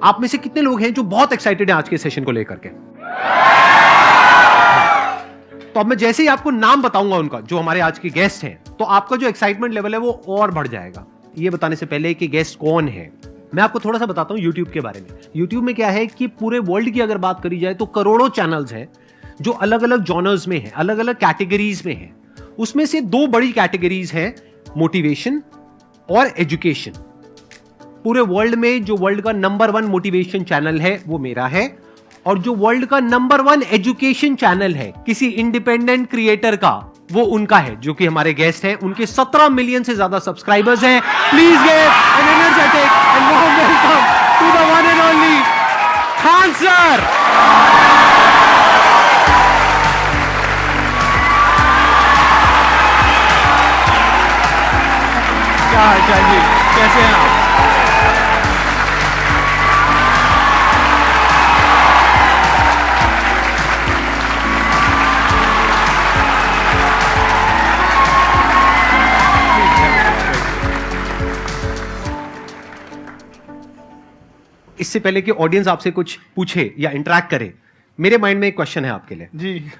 आप में से कितने लोग हैं जो बहुत एक्साइटेड हैं आज के सेशन को लेकर के? तो अब मैं जैसे ही आपको नाम बताऊंगा उनका, जो हमारे आज के गेस्ट हैं, तो आपका जो एक्साइटमेंट लेवल है वो और बढ़ जाएगा। ये बताने से पहले कि गेस्ट कौन है, मैं आपको थोड़ा सा बताता हूं YouTube के बारे में। YouTube में क्या है कि पूरे वर्ल्ड की अगर बात करी जाए तो करोड़ों चैनल्स हैं जो अलग अलग जॉनर्स में हैं, अलग अलग कैटेगरीज में हैं। उसमें से दो बड़ी कैटेगरीज हैं, मोटिवेशन और एजुकेशन। पूरे वर्ल्ड में जो वर्ल्ड का नंबर 1 मोटिवेशन चैनल है वो मेरा है, और जो वर्ल्ड का नंबर 1 एजुकेशन चैनल है किसी इंडिपेंडेंट क्रिएटर का, वो उनका है, जो कि हमारे गेस्ट हैं। उनके 17 मिलियन से ज्यादा सब्सक्राइबर्स हैं। Please give an energetic and warm welcome to the one and only Khan sir. क्या हाल चाल जी, कैसे हैं आप? इससे पहले कि ऑडियंस आपसे कुछ पूछे या इंटरेक्ट करे, मेरे माइंड में एक क्वेश्चन है आपके लिए जी।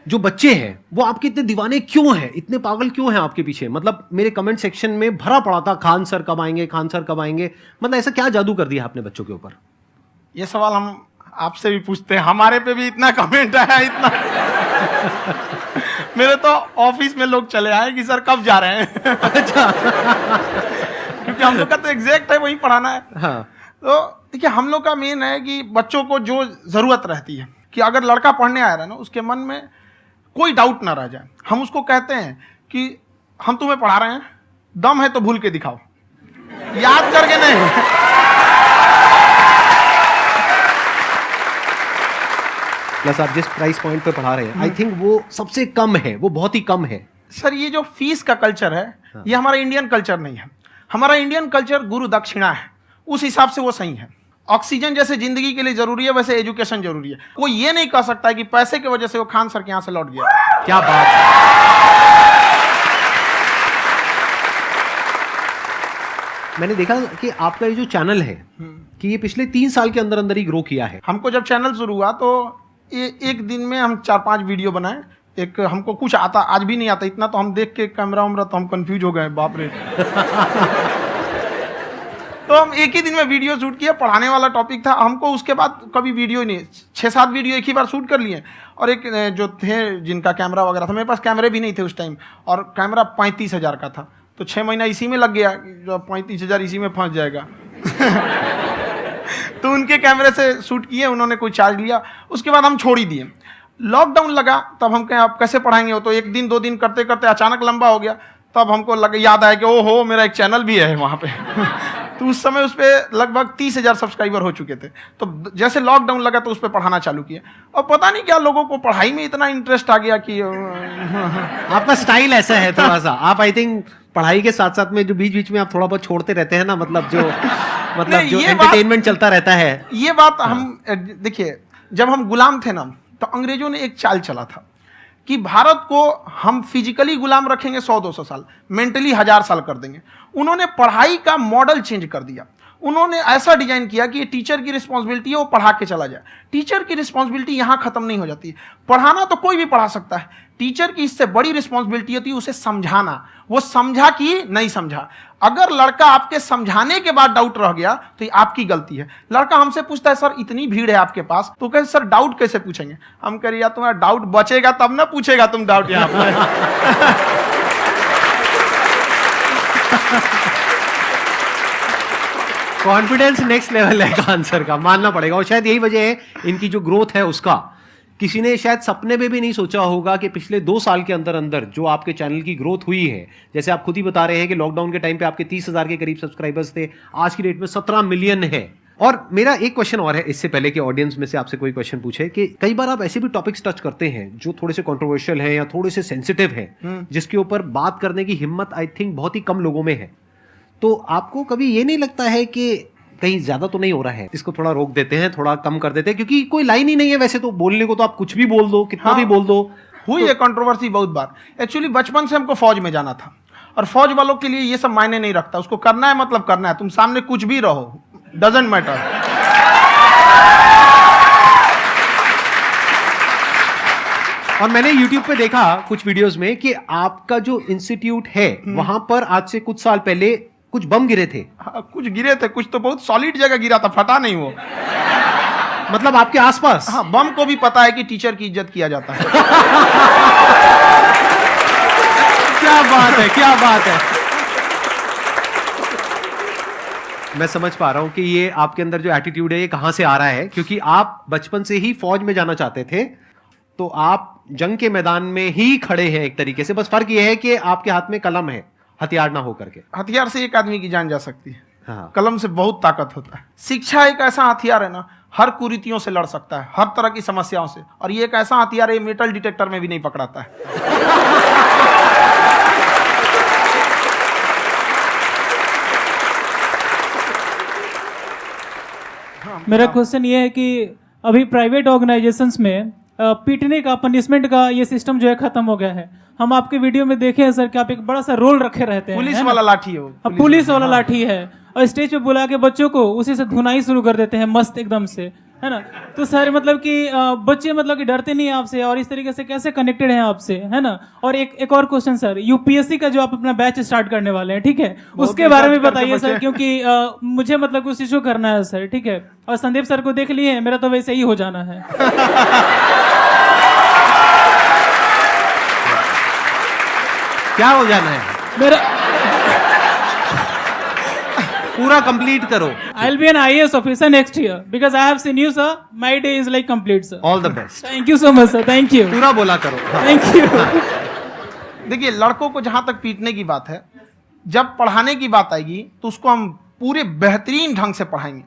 जो बच्चे हैं वो आपके इतने दीवाने क्यों हैं, इतने पागल क्यों हैं आपके पीछे? मतलब मेरे कमेंट सेक्शन में भरा पड़ा था, खान सर कब आएंगे, खान सर कब आएंगे। मतलब ऐसा क्या जादू कर दिया आपने बच्चों के ऊपर? ये सवाल हम आपसे भी पूछते हैं, हमारे पे भी इतना कमेंट आया, इतना मेरे तो ऑफिस में लोग चले आए कि सर कब जा रहे हैं। अच्छा। क्योंकि हम लोग का तो एग्जैक्ट है, वही पढ़ाना है। हाँ। तो देखिए, हम लोग का मेन है कि बच्चों को जो जरूरत रहती है कि अगर लड़का पढ़ने आ रहा है ना, उसके मन में कोई डाउट ना रह जाए। हम उसको कहते हैं कि हम तुम्हें पढ़ा रहे हैं, दम है तो भूल के दिखाओ, याद करके नहीं। प्लस आप जिस प्राइस पॉइंट पे पढ़ा रहे हैं, आई थिंक वो सबसे कम है, वो बहुत ही कम है। सर ये जो फीस का कल्चर है, ये हमारा इंडियन कल्चर नहीं है। हमारा इंडियन कल्चर गुरु दक्षिणा है, उस हिसाब से वो सही है। ऑक्सीजन जैसे जिंदगी के लिए जरूरी है, वैसे एजुकेशन जरूरी है। कोई ये नहीं कह सकता है कि पैसे की वजह से वो खान सर के यहां से लौट गया। क्या बात है। मैंने देखा कि आपका ये जो चैनल है कि ये पिछले 3 साल के अंदर अंदर ही ग्रो किया है। हमको जब चैनल शुरू हुआ तो ये एक दिन में हम 4-5 वीडियो बनाए। एक हमको कुछ आता, आज भी नहीं आता इतना, तो हम देख के कैमरा वैमरा तो हम कंफ्यूज हो गए, बाप रे। तो हम एक ही दिन में वीडियो शूट किया, पढ़ाने वाला टॉपिक था हमको। उसके बाद कभी वीडियो ही नहीं, 6-7 वीडियो एक ही बार शूट कर लिए। और एक जो थे जिनका कैमरा वगैरह था, मेरे पास कैमरे भी नहीं थे उस टाइम, और कैमरा 35,000 का था, तो 6 महीना इसी में लग गया, जो 35,000 इसी में फंस जाएगा। तो उनके कैमरे से शूट किए, उन्होंने कोई चार्ज लिया, उसके बाद हम छोड़ ही दिए। लॉकडाउन लगा, तब हम कहें आप कैसे पढ़ाएंगे, वो तो 1 दिन 2 दिन करते करते अचानक लंबा हो गया। तब हमको याद आया कि ओहो, मेरा एक चैनल भी है वहाँ पे। तो उस समय उस पर लगभग 30,000 सब्सक्राइबर हो चुके थे। तो जैसे लॉकडाउन लगा तो उस पर पढ़ाना चालू किया, और पता नहीं क्या लोगों को पढ़ाई में इतना इंटरेस्ट आ गया कि आपका स्टाइल ऐसा है थोड़ा सा, आप आई थिंक पढ़ाई के साथ साथ में जो बीच बीच में आप थोड़ा बहुत छोड़ते रहते हैं ना, मतलब जो एंटरटेनमेंट चलता रहता है। ये बात हम देखिए, जब हम गुलाम थे ना, तो अंग्रेजों ने एक चाल चला था कि भारत को हम फिजिकली गुलाम रखेंगे 100-200 साल, मेंटली 1000 साल कर देंगे। उन्होंने पढ़ाई का मॉडल चेंज कर दिया। उन्होंने ऐसा डिजाइन किया कि टीचर की रिस्पॉन्सिबिलिटी है वो पढ़ा के चला जाए। टीचर की रिस्पॉन्सिबिलिटी यहाँ खत्म नहीं हो जाती। पढ़ाना तो कोई भी पढ़ा सकता है, टीचर की इससे बड़ी रिस्पॉन्सिबिलिटी होती है उसे समझाना। वो समझा कि नहीं समझा। अगर लड़का आपके समझाने के बाद डाउट रह गया तो ये आपकी गलती है। लड़का हमसे पूछता है सर इतनी भीड़ है आपके पास, तो कहते सर डाउट कैसे पूछेंगे? हम कह रहे यार तुम्हारा डाउट बचेगा तब ना पूछेगा तुम डाउट यहाँ पर। कॉन्फिडेंस नेक्स्ट लेवल है खान सर का, मानना पड़ेगा। और शायद यही वजह है इनकी जो ग्रोथ है उसका। किसी ने शायद सपने में भी नहीं सोचा होगा कि पिछले 2 साल के अंदर अंदर जो आपके चैनल की ग्रोथ हुई है, जैसे आप खुद ही बता रहे हैं कि लॉकडाउन के टाइम पे आपके 30,000 के करीब सब्सक्राइबर्स थे, आज की डेट में 17 मिलियन है। और मेरा एक क्वेश्चन और है, इससे पहले कि ऑडियंस में से आपसे कोई क्वेश्चन पूछे, कि कई बार आप ऐसे भी टॉपिक्स टच करते हैं जो थोड़े से कंट्रोवर्शियल हैं या थोड़े से सेंसिटिव हैं, जिसके ऊपर बात करने की हिम्मत आई थिंक बहुत ही कम लोगों में है। तो आपको कभी ये नहीं लगता है कि कहीं ज्यादा तो नहीं हो रहा है, इसको थोड़ा रोक देते हैं, थोड़ा कम कर देते हैं? क्योंकि कोई लाइन ही नहीं है वैसे तो बोलने को, तो आप कुछ भी बोल दो, कितना भी बोल दो। हुई है कंट्रोवर्सी बहुत बार। एक्चुअली बचपन से हमको फौज में जाना था, और फौज वालों के लिए ये सब मायने नहीं रखता। उसको करना है मतलब करना है, तुम सामने कुछ भी रहो, डजंट मैटर। और मैंने YouTube पे देखा कुछ वीडियोस में कि आपका जो इंस्टीट्यूट है वहां पर आज से कुछ साल पहले कुछ बम गिरे थे। हाँ, कुछ गिरे थे, कुछ तो बहुत सॉलिड जगह गिरा था, फटा नहीं वो। मतलब आपके आसपास। हाँ, बम को भी पता है कि टीचर की इज्जत किया जाता है। क्या बात है, क्या बात है। मैं समझ पा रहा हूं कि ये आपके अंदर जो एटीट्यूड है ये कहां से आ रहा है, क्योंकि आप बचपन से ही फौज में जाना चाहते थे, तो आप जंग के मैदान में ही खड़े हैं एक तरीके से। बस फर्क ये है कि आपके हाथ में कलम है, हथियार ना हो करके। हथियार से एक आदमी की जान जा सकती है, हाँ। कलम से बहुत ताकत होता है। शिक्षा एक ऐसा हथियार है ना, हर कुरीतियों से लड़ सकता है, हर तरह की समस्याओं से। और ये एक ऐसा हथियार है, मेटल डिटेक्टर में भी नहीं पकड़ाता है। मेरा क्वेश्चन ये है कि अभी प्राइवेट ऑर्गेनाइजेशंस में पीटने का, पनिशमेंट का ये सिस्टम जो है खत्म हो गया है। हम आपके वीडियो में देखे हैं सर कि आप एक बड़ा सा रोल रखे रहते हैं, पुलिस है ना? वाला लाठी है वो, पुलिस वाला लाठी है, और स्टेज पे बुला के बच्चों को उसी से धुनाई शुरू कर देते हैं मस्त एकदम से, है ना? तो सर मतलब कि बच्चे मतलब कि डरते नहीं हैं आपसे, और इस तरीके से कैसे कनेक्टेड हैं आपसे, है ना? और एक और क्वेश्चन सर, यूपीएससी का जो आप अपना बैच स्टार्ट करने वाले हैं, ठीक है, उसके बारे में बताइए सर, क्योंकि मुझे मतलब कुछ इशू करना है सर, ठीक है? और संदीप सर को देख लिए, मेरा तो वैसे ही हो जाना है। क्या हो जाना है? मेरा पूरा कंप्लीट करो। I'll be an IAS officer next year because I have seen you, sir. My day is like complete, sir. All the best. Thank you so much, sir. Thank you. पूरा बोला करो। हाँ। Thank you. देखिए, लड़कों को जहां तक पीटने की बात है, जब पढ़ाने की बात आएगी तो उसको हम पूरे बेहतरीन ढंग से पढ़ाएंगे।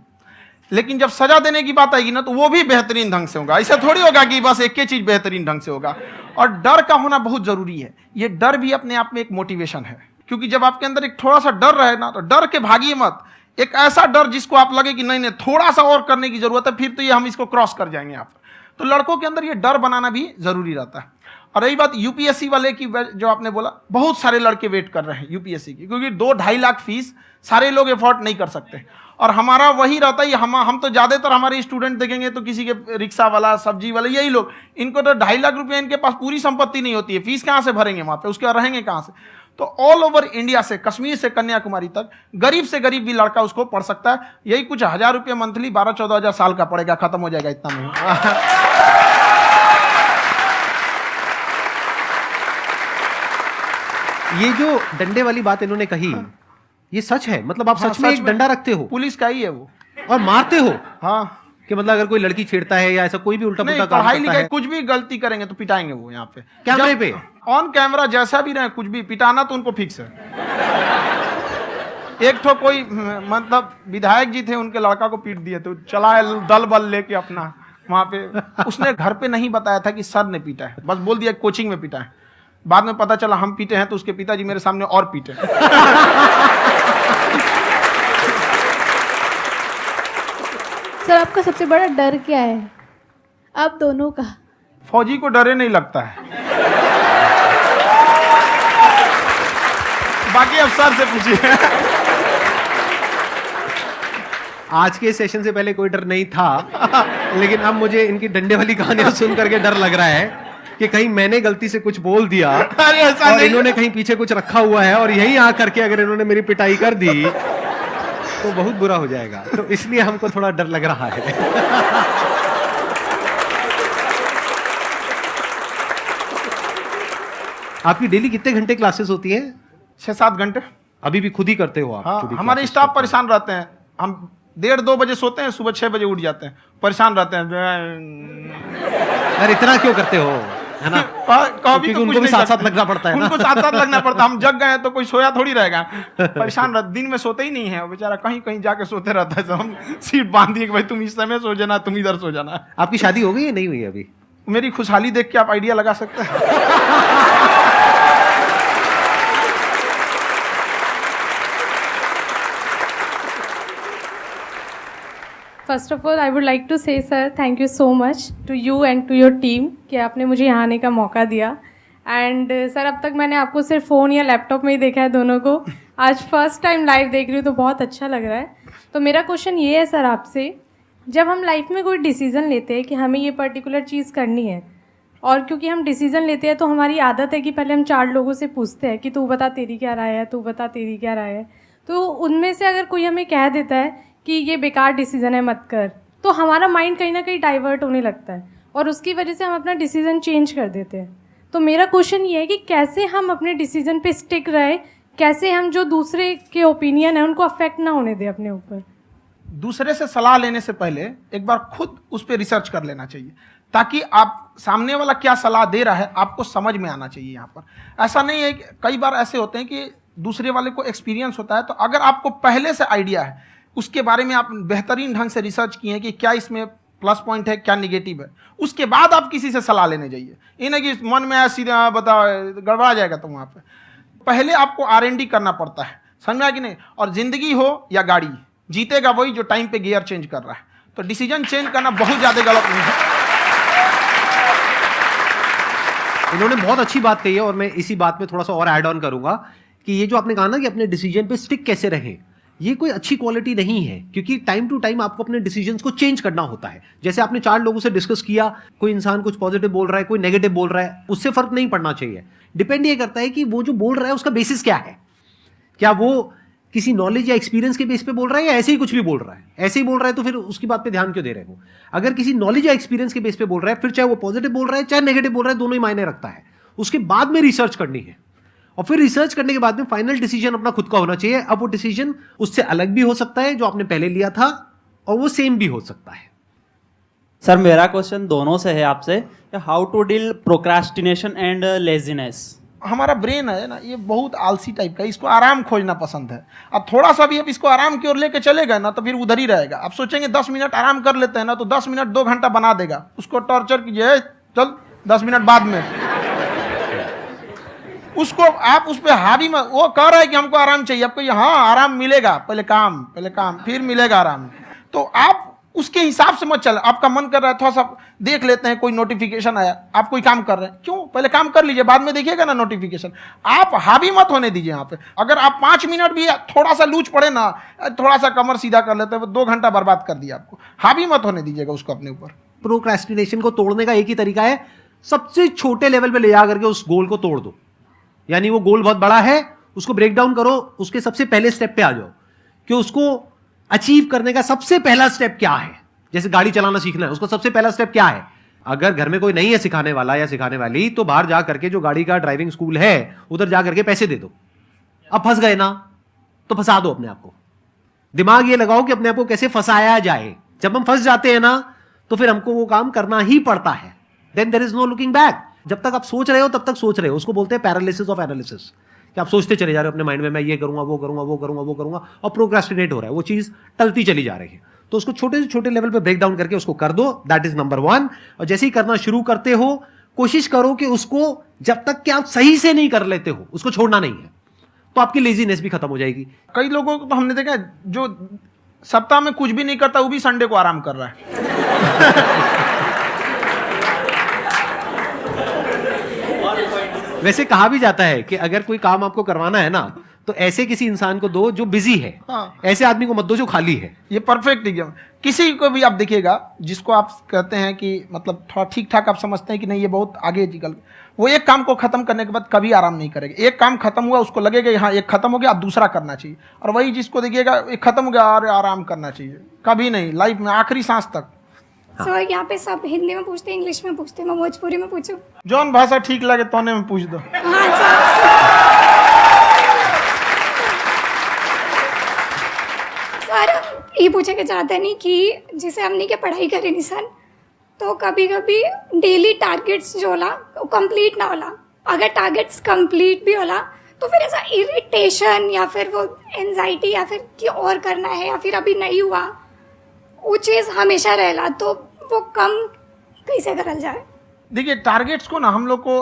लेकिन जब सजा देने की बात आएगी ना, तो वो भी बेहतरीन ढंग से होगा। ऐसा थोड़ी होगा कि बस एक ही चीज बेहतरीन ढंग से होगा। और डर का होना बहुत जरूरी है। ये डर भी अपने आप में एक मोटिवेशन है, क्योंकि जब आपके अंदर एक थोड़ा सा डर रहे ना, तो डर के भागिए मत। एक ऐसा डर जिसको आप लगे कि नहीं नहीं थोड़ा सा और करने की जरूरत है, फिर तो ये हम इसको क्रॉस कर जाएंगे यहाँ पर। तो लड़कों के अंदर ये डर बनाना भी जरूरी रहता है। और रही बात यूपीएससी वाले की, जो आपने बोला, बहुत सारे लड़के वेट कर रहे हैं यूपीएससी की, क्योंकि 2-2.5 लाख फीस सारे लोग एफोर्ड नहीं कर सकते। और हमारा वही रहता है, हम तो ज्यादातर हमारे स्टूडेंट देखेंगे तो किसी के रिक्शा वाला, सब्जी वाला, यही लोग, इनको तो 2.5 लाख रुपया, इनके पास पूरी संपत्ति नहीं होती है, फीस कहाँ से भरेंगे वहां पे, उसके बाद रहेंगे कहाँ से? तो ऑल ओवर इंडिया से, कश्मीर से कन्याकुमारी तक, गरीब से गरीब भी लड़का उसको पढ़ सकता है। यही कुछ 1000 रुपये मंथली, 12-14 हजार साल का पड़ेगा, खत्म हो जाएगा इतना में। ये जो डंडे वाली बात इन्होंने कही, ये सच है? मतलब आप हाँ, सच में एक डंडा रखते हो पुलिस का ही है वो, और मारते हो? हाँ। कि मतलब अगर कोई लड़की छेड़ता है या ऐसा कोई भी उल्टा नहीं, पुल्टा काम पढ़ाई करता लिखाई है, कुछ भी गलती करेंगे तो पिटाएंगे वो यहाँ पे, कैमरे पे, ऑन कैमरा, जैसा भी रहे, कुछ भी पिटाना तो उनको फिक्स है। एक तो कोई मतलब विधायक जी थे, उनके लड़का को पीट दिए, तो चला है दल बल लेके अपना वहां पे। उसने घर पे नहीं बताया था कि सर ने पीटा है, बस बोल दिया कोचिंग में पीटा है। बाद में पता चला हम पीटे हैं, तो उसके पिताजी मेरे सामने और पीटे। सर आपका सबसे बड़ा डर क्या है, आप दोनों का? फौजी को डरे नहीं लगता है, बाकी अफसर से पूछिए। आज के सेशन से पहले कोई डर नहीं था, लेकिन अब मुझे इनकी डंडे वाली कहानियां सुन करके डर लग रहा है कि कहीं मैंने गलती से कुछ बोल दिया अरे ऐसा और नहीं, इन्होंने कहीं पीछे कुछ रखा हुआ है, और यही आ करके अगर इन्होंने मेरी पिटाई कर दी तो बहुत बुरा हो जाएगा। तो इसलिए हमको थोड़ा डर लग रहा है। आपकी डेली कितने घंटे क्लासेस होती हैं? 6-7 घंटे। अभी भी खुद ही करते हो आप? हाँ, खुद ही हमारे classes स्टाफ करते हो? परेशान रहते हैं। हम 1:30-2 बजे सोते हैं, सुबह 6 बजे उठ जाते हैं, परेशान रहते हैं। यार इतना क्यों करते हो, है ना? कभी तो उनको भी साथ साथ लगना पड़ता है ना? उनको साथ साथ लगना पड़ता है। हम जग गए तो कोई सोया थोड़ी रहेगा, परेशान रहते, दिन में सोते ही नहीं है बेचारा, कहीं कहीं जाके सोते रहता है। हम सीट बांध दिए कि भाई तुम इस समय सो जाना, तुम इधर सो जाना। आपकी शादी हो गई या नहीं हुई अभी? मेरी खुशहाली देख के आप आइडिया लगा सकते हैं। First of all I would like to say sir thank you so much to you and to your team कि आपने मुझे यहाँ आने का मौका दिया। एंड सर अब तक मैंने आपको सिर्फ फ़ोन या लैपटॉप में ही देखा है दोनों को, आज फर्स्ट टाइम लाइव देख रही हूँ तो बहुत अच्छा लग रहा है। तो मेरा क्वेश्चन ये है सर आपसे, जब हम लाइफ में कोई डिसीज़न लेते हैं कि हमें ये पर्टिकुलर चीज़ करनी है, और क्योंकि हम डिसीजन लेते हैं तो हमारी आदत है कि पहले हम 4 लोगों से पूछते हैं कि तू बता तेरी क्या राय है, तू बता तेरी क्या राय है। तो उनमें से अगर कोई हमें कह देता है कि ये बेकार डिसीजन है मत कर, तो हमारा माइंड कहीं ना कहीं डाइवर्ट होने लगता है और उसकी वजह से हम अपना डिसीजन चेंज कर देते हैं। तो मेरा क्वेश्चन ये है कि कैसे हम अपने डिसीजन पे स्टिक रहे, कैसे हम जो दूसरे के ओपिनियन है उनको अफेक्ट ना होने दें अपने ऊपर। दूसरे से सलाह लेने से पहले एक बार खुद उस पर रिसर्च कर लेना चाहिए, ताकि आप सामने वाला क्या सलाह दे रहा है आपको समझ में आना चाहिए। यहाँ पर ऐसा नहीं है कि कई बार ऐसे होते हैं कि दूसरे वाले को एक्सपीरियंस होता है, तो अगर आपको पहले से आइडिया है, उसके बारे में आप बेहतरीन ढंग से रिसर्च किए हैं कि क्या इसमें प्लस पॉइंट है क्या निगेटिव है, उसके बाद आप किसी से सलाह लेने जाइए। ये नहीं कि मन में आया सीधा बताओ गड़बड़ा जाएगा। तो वहाँ पे पहले आपको R&D करना पड़ता है, समझ में आया कि नहीं। और जिंदगी हो या गाड़ी, जीतेगा वही जो टाइम पे गियर चेंज कर रहा है। तो डिसीजन चेंज करना बहुत ज़्यादा गलत नहीं है। इन्होंने बहुत अच्छी बात कही है और मैं इसी बात में थोड़ा सा और ऐड ऑन करूंगा कि ये जो आपने कहा ना कि अपने डिसीजन पे स्टिक कैसे रहें, ये कोई अच्छी क्वालिटी नहीं है, क्योंकि टाइम टू टाइम आपको अपने डिसीजंस को चेंज करना होता है। जैसे आपने 4 लोगों से डिस्कस किया, कोई इंसान कुछ पॉजिटिव बोल रहा है, कोई नेगेटिव बोल रहा है, उससे फर्क नहीं पड़ना चाहिए। डिपेंड ये करता है कि वो जो बोल रहा है उसका बेसिस क्या है। क्या वो किसी नॉलेज या एक्सपीरियंस के बेस पे बोल रहा है या ऐसे ही कुछ भी बोल रहा है? ऐसे ही बोल रहा है तो फिर उसकी बात पे ध्यान क्यों दे रहे हो? अगर किसी नॉलेज या एक्सपीरियंस के बेस पे बोल रहा है, फिर चाहे वो पॉजिटिव बोल रहा है चाहे नेगेटिव बोल रहा है, दोनों ही मायने रखता है। उसके बाद में रिसर्च करनी है और फिर रिसर्च करने के बाद में फाइनल डिसीजन अपना खुद का होना चाहिए। अब वो डिसीजन उससे अलग भी हो सकता है जो आपने पहले लिया था, और वो सेम भी हो सकता है। सर मेरा क्वेश्चन दोनों से है आपसे, how to deal procrastination and laziness. हमारा ब्रेन है ना, ये बहुत आलसी टाइप का है, इसको आराम खोजना पसंद है। अब थोड़ा सा भी अब इसको आराम की ओर लेके चले गए ना तो फिर उधर ही रहेगा। आप सोचेंगे 10 मिनट आराम कर लेते हैं ना, तो 10 मिनट 2 घंटा बना देगा। उसको टॉर्चर कीजिए, चल 10 मिनट बाद में। उसको आप उस पर हावी में, वो कह रहा है कि हमको आराम चाहिए, आपको हाँ आराम मिलेगा, पहले काम फिर मिलेगा आराम। तो आप उसके हिसाब से मत चल। आपका मन कर रहा है थोड़ा सा देख लेते हैं, कोई नोटिफिकेशन आया, आप कोई काम कर रहे हैं, क्यों पहले काम कर लीजिए, बाद में देखिएगा ना नोटिफिकेशन। आप हावी मत होने दीजिए यहाँ पे। अगर आप 5 मिनट भी थोड़ा सा लूज पड़े ना, थोड़ा सा कमर सीधा कर लेते हैं, 2 घंटा बर्बाद कर दिया आपको। हावी मत होने दीजिएगा उसको अपने ऊपर। प्रोक्रेस्टिनेशन को तोड़ने का एक ही तरीका है, सबसे छोटे लेवल पे ले जा करके उस गोल को तोड़ दो। यानी वो गोल बहुत बड़ा है, उसको ब्रेक डाउन करो, उसके सबसे पहले स्टेप पे आ जाओ कि उसको अचीव करने का सबसे पहला स्टेप क्या है। जैसे गाड़ी चलाना सीखना है, उसका सबसे पहला स्टेप क्या है। अगर घर में कोई नहीं है सिखाने वाला या सिखाने वाली, तो बाहर जा करके जो गाड़ी का ड्राइविंग स्कूल है उधर जा करके पैसे दे दो। अब फंस गए ना तो फंसा दो अपने आप को। दिमाग ये लगाओ कि अपने आप को कैसे फंसाया जाए। जब हम फंस जाते हैं ना तो फिर हमको वो काम करना ही पड़ता है। Then there is no looking back. जब तक आप सोच रहे हो तब तक सोच रहे हो, उसको बोलते हैं पैरालिसिस ऑफ एनालिसिस, कि आप सोचते चले जा रहे हो अपने माइंड में, मैं ये करूंगा वो करूंगा वो करूंगा वो करूंगा, और प्रोक्रेस्टिनेट हो रहा है, वो चीज टलती चली जा रही है। तो उसको छोटे से छोटे लेवल पे ब्रेक डाउन करके उसको कर दो, दैट इज नंबर 1। और जैसे ही करना शुरू करते हो, कोशिश करो कि उसको जब तक कि आप सही से नहीं कर लेते हो उसको छोड़ना नहीं है, तो आपकी लेजीनेस भी खत्म हो जाएगी। कई लोगों को तो हमने देखा है जो सप्ताह में कुछ भी नहीं करता, वो भी संडे को आराम कर रहा है। वैसे कहा भी जाता है कि अगर कोई काम आपको करवाना है ना तो ऐसे किसी इंसान को दो जो बिजी है। हाँ। ऐसे आदमी को मत दो जो खाली है। ये परफेक्ट एग्जाम। किसी को भी आप देखिएगा जिसको आप कहते हैं कि मतलब थोड़ा ठीक ठाक आप समझते हैं कि नहीं ये बहुत आगे निकल, वो एक काम को खत्म करने के बाद कभी आराम नहीं करेगा। एक काम खत्म हुआ उसको लगेगा हाँ एक खत्म हो गया, अब दूसरा करना चाहिए। और वही जिसको देखिएगा एक खत्म हो गया और आराम करना चाहिए, कभी नहीं, लाइफ में आखिरी सांस तक। सर यहाँ पे सब हिंदी में पूछते हैं, इंग्लिश में पूछते हैं, मैं भोजपुरी में पूछूं? जौन भाषा ठीक लगे तोने में पूछ दो। हाँ सर। सर ये पूछे के चाहते नहीं कि जैसे हमने के पढ़ाई करी नहीं सर, तो कभी कभी डेली टारगेट्स जो होला वो कंप्लीट ना होला। अगर टारगेट्स कंप्लीट भी होला तो फिर ऐसा इरिटेशन या फिर वो एंजाइटी या फिर कि और करना है या फिर अभी नहीं हुआ, वो चीज़ हमेशा रहेला। तो वो कम कैसे करल जाए? देखिए टारगेट्स को ना हम लोग को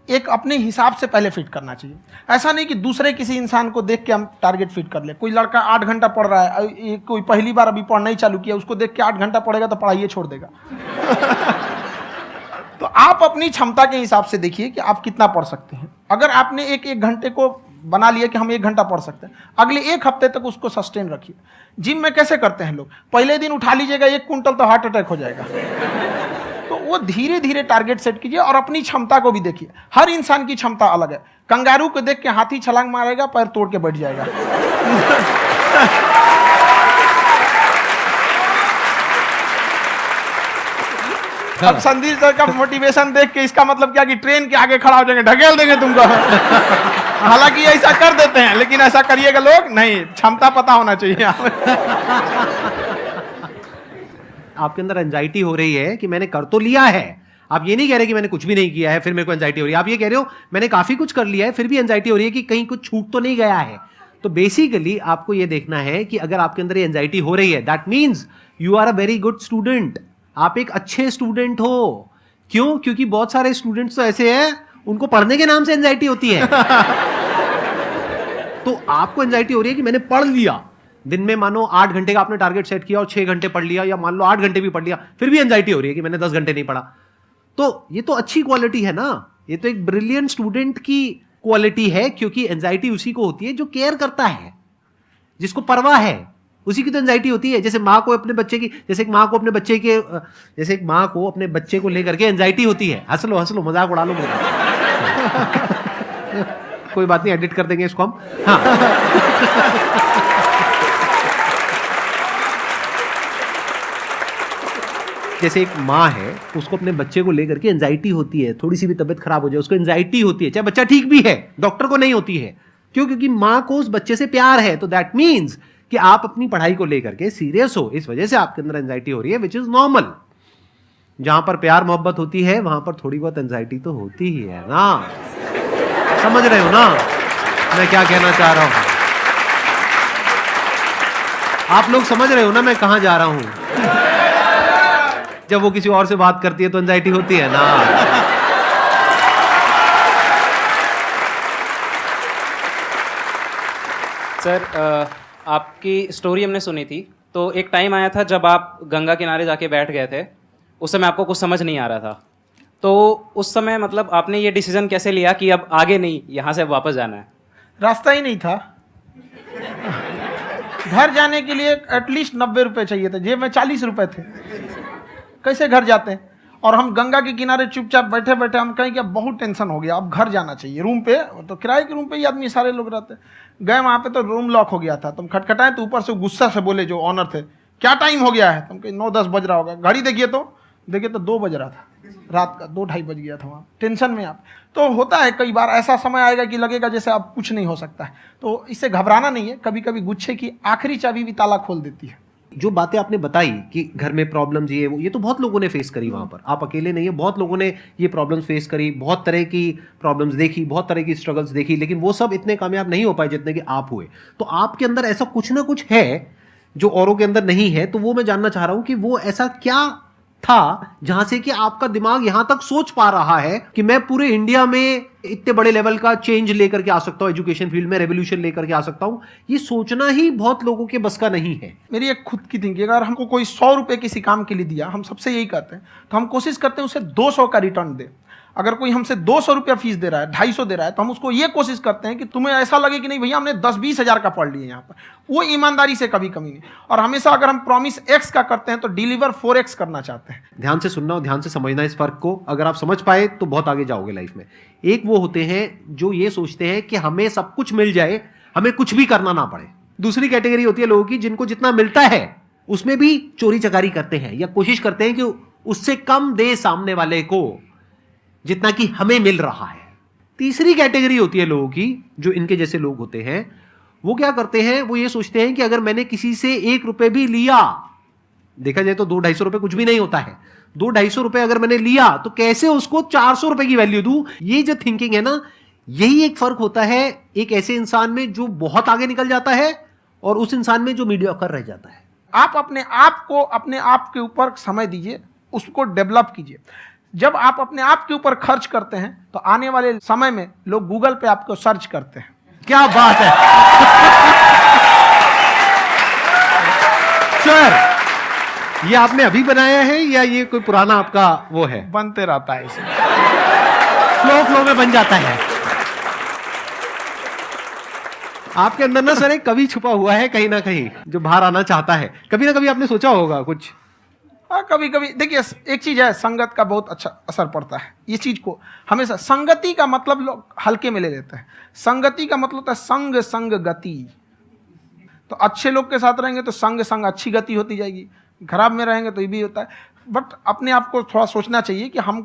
एक अपने हिसाब से पहले फिट करना चाहिए। ऐसा नहीं कि दूसरे किसी इंसान को देख के हम टारगेट फिट कर ले। कोई लड़का 8 घंटा पढ़ रहा है, कोई पहली बार अभी पढ़ना ही चालू किया, उसको देख के 8 घंटा पढ़ेगा तो पढ़ाई छोड़ देगा। तो आप अपनी क्षमता के हिसाब से देखिए कि आप कितना पढ़ सकते हैं। अगर आपने एक घंटे को बना लिया कि हम 1 घंटा पढ़ सकते हैं, अगले 1 हफ्ते तक उसको सस्टेन रखिए। जिम में कैसे करते हैं लोग, पहले दिन उठा लीजिएगा 1 कुंटल तो हार्ट अटैक हो जाएगा। तो वो धीरे धीरे टारगेट सेट कीजिए और अपनी क्षमता को भी देखिए। हर इंसान की क्षमता अलग है। कंगारू को देख के हाथी छलांग मारेगा, पैर तोड़ के बैठ जाएगा। अब संदीप सर का मोटिवेशन देख के इसका मतलब क्या कि ट्रेन के आगे खड़ा हो जाएंगे, ढकेल देंगे तुमको। हालांकि ऐसा कर देते हैं, लेकिन ऐसा करिएगा लोग नहीं, क्षमता पता होना चाहिए। आपके अंदर एंजाइटी हो रही है कि मैंने कर तो लिया है। आप ये नहीं कह रहे कि मैंने कुछ भी नहीं किया है फिर मेरे को एंजाइटी हो रही है। आप ये कह रहे हो मैंने काफी कुछ कर लिया है फिर भी एंजाइटी हो रही है कि कहीं कुछ छूट तो नहीं गया है। तो बेसिकली आपको ये देखना है कि अगर आपके अंदर ये एंजाइटी हो रही है, that means you are a very good student. आप एक अच्छे स्टूडेंट हो। क्यों? क्योंकि बहुत सारे स्टूडेंट्स तो ऐसे हैं उनको पढ़ने के नाम से एंजाइटी होती है। तो आपको एंजाइटी हो रही है कि मैंने पढ़ लिया, दिन में मानो 8 घंटे का आपने टारगेट सेट किया और 6 घंटे पढ़ लिया, या मान लो 8 घंटे भी पढ़ लिया, फिर भी एंजाइटी हो रही है कि मैंने 10 घंटे नहीं पढ़ा। तो ये तो अच्छी क्वालिटी है ना, ये तो एक ब्रिलियंट स्टूडेंट की क्वालिटी है। क्योंकि एंजाइटी उसी को होती है जो केयर करता है, जिसको परवाह है, उसी की तो एंजाइटी होती है। जैसे माँ को अपने बच्चे की, जैसे एक माँ को अपने बच्चे के, जैसे एक माँ को अपने बच्चे को लेकर के एंजाइटी होती है। हंस लो मजाक उड़ा लो मेरा। कोई बात नहीं, एडिट कर देंगे इसको हम। हाँ। जैसे एक माँ है, उसको अपने बच्चे को लेकर के एंजाइटी होती है, थोड़ी सी भी तबीयत खराब हो जाए उसको एंजाइटी होती है, चाहे बच्चा ठीक भी है, डॉक्टर को नहीं होती है। क्यों? क्योंकि माँ को उस बच्चे से प्यार है। तो दैट मीन्स कि आप अपनी पढ़ाई को लेकर के सीरियस हो, इस वजह से आपके अंदर एंजाइटी हो रही है, विच इज नॉर्मल। जहां पर प्यार मोहब्बत होती है वहां पर थोड़ी बहुत एंजाइटी तो होती ही है ना। समझ रहे हो ना मैं क्या कहना चाह रहा हूं? आप लोग समझ रहे हो ना मैं कहां जा रहा हूं? जब वो किसी और से बात करती है तो एंजाइटी होती है ना। सर, आपकी स्टोरी हमने सुनी थी, तो एक टाइम आया था जब आप गंगा किनारे जाके बैठ गए थे। उस समय आपको कुछ समझ नहीं आ रहा था, तो उस समय मतलब आपने ये डिसीजन कैसे लिया कि अब आगे नहीं, यहाँ से वापस जाना है? रास्ता ही नहीं था। घर जाने के लिए एटलीस्ट 90 रुपए चाहिए थे, जेब में 40 रुपए थे। कैसे घर जाते हैं? और हम गंगा के किनारे चुपचाप बैठे बैठे हम कहें कि अब बहुत टेंशन हो गया, अब घर जाना चाहिए। रूम पे तो किराए के रूम पे ही आदमी सारे लोग रहते। गए वहाँ पे तो रूम लॉक हो गया था। तुम खटखटाए तो ऊपर से गुस्सा से बोले जो ऑनर थे, क्या टाइम हो गया है? तुम कहे 9-10 बज रहा होगा। घड़ी देखिए तो 2 बज रहा था रात का, 2-2:30 बज गया था वहाँ। टेंशन में आप तो होता है, कई बार ऐसा समय आएगा कि लगेगा जैसे अब कुछ नहीं हो सकता है। तो इससे घबराना नहीं है। कभी कभी गुच्छे की आखिरी चाबी भी ताला खोल देती है। जो बातें आपने बताई कि घर में प्रॉब्लम्स ये तो बहुत लोगों ने फेस करी वहां पर। आप अकेले नहीं है, बहुत लोगों ने ये प्रॉब्लम्स फेस करी, बहुत तरह की प्रॉब्लम्स देखी, बहुत तरह की स्ट्रगल्स देखी, लेकिन वो सब इतने कामयाब नहीं हो पाए जितने कि आप हुए। तो आपके अंदर ऐसा कुछ ना कुछ है जो औरों के अंदर नहीं है। तो वो मैं जानना चाह रहा हूं कि वो ऐसा क्या था जहां से कि आपका दिमाग यहां तक सोच पा रहा है कि मैं पूरे इंडिया में इतने बड़े लेवल का चेंज लेकर के आ सकता हूं, एजुकेशन फील्ड में रेवोल्यूशन लेकर के आ सकता हूं। ये सोचना ही बहुत लोगों के बस का नहीं है। मेरी एक खुद की थिंकिंग, अगर हमको कोई 100 रुपए किसी काम के लिए दिया, हम सबसे यही कहते हैं, तो हम कोशिश करते हैं उसे 200 का रिटर्न दे। अगर कोई हमसे 200 रुपया फीस दे रहा है, 250 दे रहा है, तो हम उसको ये कोशिश करते हैं कि तुम्हें ऐसा लगे कि नहीं भैया हमने 10-20 हज़ार का पढ़ लिया यहाँ पर। वो ईमानदारी से कभी कमी नहीं। और हमेशा अगर हम प्रॉमिस एक्स का करते हैं तो डिलीवर 4x करना चाहते हैं। ध्यान से सुनना और ध्यान से समझना इस फर्क को। अगर आप समझ पाए तो बहुत आगे जाओगे लाइफ में। एक वो होते हैं जो ये सोचते हैं कि हमें सब कुछ मिल जाए, हमें कुछ भी करना ना पड़े। दूसरी कैटेगरी होती है लोगों की जिनको जितना मिलता है उसमें भी चोरी चकारी करते हैं या कोशिश करते हैं कि उससे कम दे सामने वाले को जितना कि हमें मिल रहा है। तीसरी कैटेगरी होती है लोगों की जो इनके जैसे लोग होते हैं। वो क्या करते हैं? वो ये सोचते हैं कि अगर मैंने किसी से 1 रुपए भी लिया, देखा जाए तो 200-250 रुपए कुछ भी नहीं होता है, 200-250 रुपए अगर मैंने लिया तो कैसे उसको 400 रुपए की वैल्यू दूं। ये जो थिंकिंग है ना, यही एक फर्क होता है एक ऐसे इंसान में जो बहुत आगे निकल जाता है और उस इंसान में जो मीडियोकर रह जाता है। आप अपने आप को अपने आप के ऊपर समय दीजिए, उसको डेवलप कीजिए। जब आप अपने आप के ऊपर खर्च करते हैं तो आने वाले समय में लोग गूगल पे आपको सर्च करते हैं। क्या बात है सर, ये आपने अभी बनाया है या ये कोई पुराना आपका वो है? बनते रहता है इसे, फ्लो में बन जाता है। आपके अंदर ना सर एक कवि छुपा हुआ है कहीं ना कहीं जो बाहर आना चाहता है। कभी ना कभी आपने सोचा होगा कुछ हाँ, कभी कभी देखिए एक चीज है, संगत का बहुत अच्छा असर पड़ता है। ये चीज को हमेशा, संगति का मतलब लोग हल्के में ले लेते हैं। संगति का मतलब होता है संग संग गति। तो अच्छे लोग के साथ रहेंगे तो संग संग अच्छी गति होती जाएगी, खराब में रहेंगे तो ये भी होता है। बट अपने आप को थोड़ा सोचना चाहिए कि हम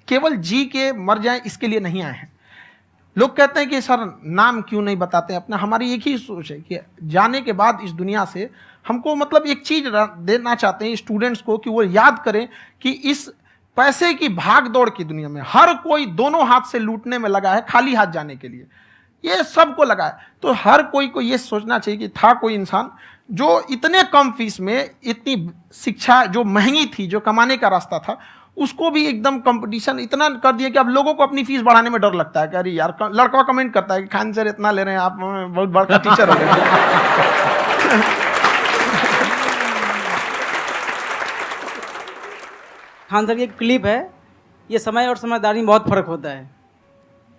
केवल जी के मर जाएं इसके लिए नहीं आए हैं। लोग कहते हैं कि सर नाम क्यों नहीं बताते अपना। हमारी एक ही सोच है कि जाने के बाद इस दुनिया से हमको मतलब एक चीज देना चाहते हैं स्टूडेंट्स को, कि वो याद करें कि इस पैसे की भाग दौड़ की दुनिया में हर कोई दोनों हाथ से लूटने में लगा है, खाली हाथ जाने के लिए ये सबको लगा है। तो हर कोई को ये सोचना चाहिए कि था कोई इंसान जो इतने कम फीस में इतनी शिक्षा जो महंगी थी, जो कमाने का रास्ता था, उसको भी एकदम कंपटीशन इतना कर दिया कि अब लोगों को अपनी फीस बढ़ाने में डर लगता है कि अरे यार, लड़का कमेंट करता है कि खान सर इतना ले रहे हैं आप, बहुत बड़ा टीचर हो गए। खान सर की एक क्लिप है, ये समय और समझदारी में बहुत फ़र्क होता है।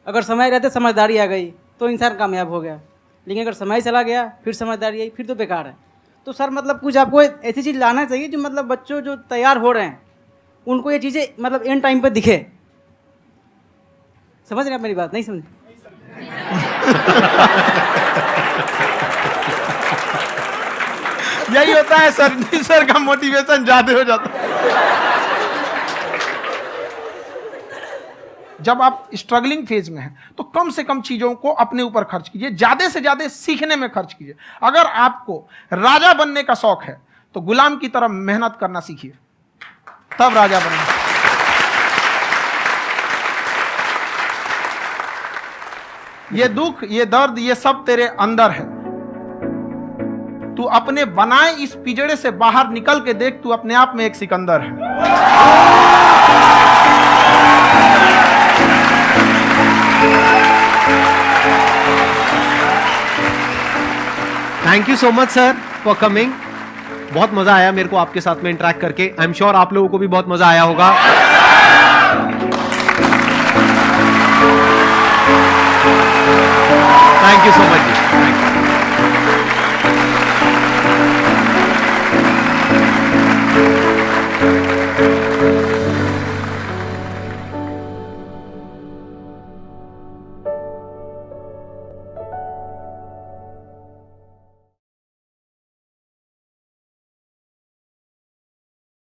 अगर समय रहते समझदारी आ गई तो इंसान कामयाब हो गया, लेकिन अगर समय चला गया फिर समझदारी आई फिर तो बेकार है। तो सर मतलब कुछ आपको ऐसी चीज़ लाना चाहिए जो मतलब बच्चों जो तैयार हो रहे हैं उनको ये चीज़ें मतलब एंड टाइम पे दिखे। समझ रहे हैं आप मेरी बात? नहीं समझ? यही होता है सर, सर का मोटिवेशन ज्यादा हो जाता है। जब आप स्ट्रगलिंग फेज में हैं तो कम से कम चीजों को अपने ऊपर खर्च कीजिए, ज्यादा से ज्यादा सीखने में खर्च कीजिए। अगर आपको राजा बनने का शौक है तो गुलाम की तरह मेहनत करना सीखिए, तब राजा बनेंगे। ये दुख, ये दर्द, ये सब तेरे अंदर है। तू अपने बनाए इस पिंजड़े से बाहर निकल के देख, तू अपने आप में एक सिकंदर है। Thank you so much sir for coming. बहुत मजा आया मेरे को आपके साथ में इंटरेक्ट करके। आई एम श्योर आप लोगों को भी बहुत मजा आया होगा। Thank you so much ji.